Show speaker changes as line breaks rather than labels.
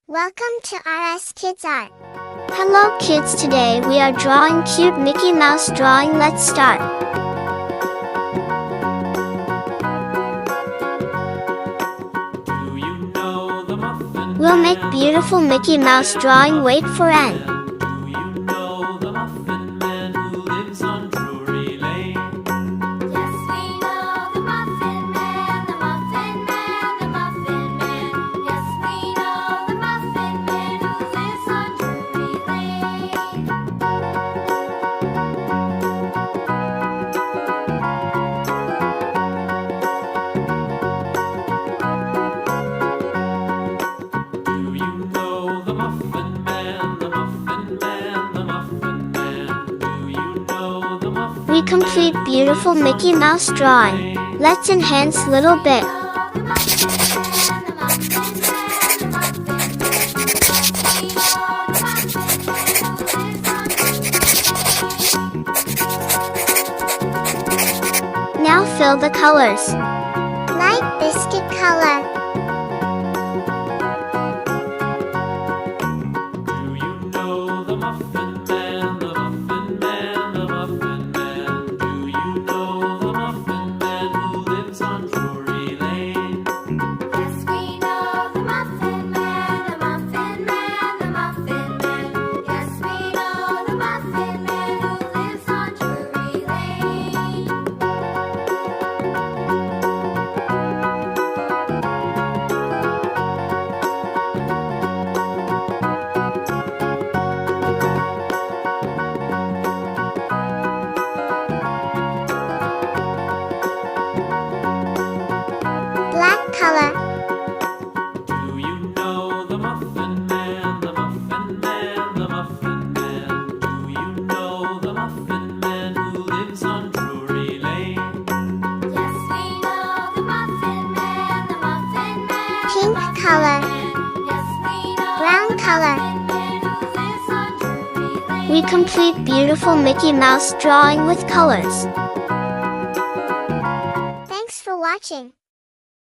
Welcome to RS Kids Art.
Hello kids, today we are drawing cute Mickey Mouse drawing. Let's start.
Do you know the Muffin
We'll make beautiful Mickey Mouse drawing. Wait for N.
Do you know the Muffin Man who lives on Drury Lane?
Yes, we know the Muffin Man, the Muffin Man, the Muffin Man. Yes, we know the Muffin Man who lives on Drury Lane.
Do you know the Muffin Man, the Muffin Man, the Muffin Man? Do you know the Muffin
We complete beautiful Mickey Mouse drawing. Let's enhance little bit.
The Muffin Man, the Muffin Man, the Muffin Man. Yes, we know the Muffin Man who lives on Drury Lane.
Now fill the colors.
Light biscuit color.
Do you know the Muffin Man, the Muffin Man, the Muffin Man? Do you know the Muffin Man who lives on Drury Lane?
Yes, we know the Muffin Man, the Muffin Man, the Muffin Man. Yes, we know the Muffin Man who lives on Drury Lane.
Black color.
Do you know the Muffin Man, the Muffin Man, the Muffin Man? Do you know the Muffin Man who lives on Drury Lane?
Yes, we know the Muffin Man, the Muffin Man.
Pink color.
Yes, we know
Brown
the
color.
Muffin Man who lives on Drury Lane.
We complete beautiful Mickey Mouse drawing with colors.
Thanks for watching.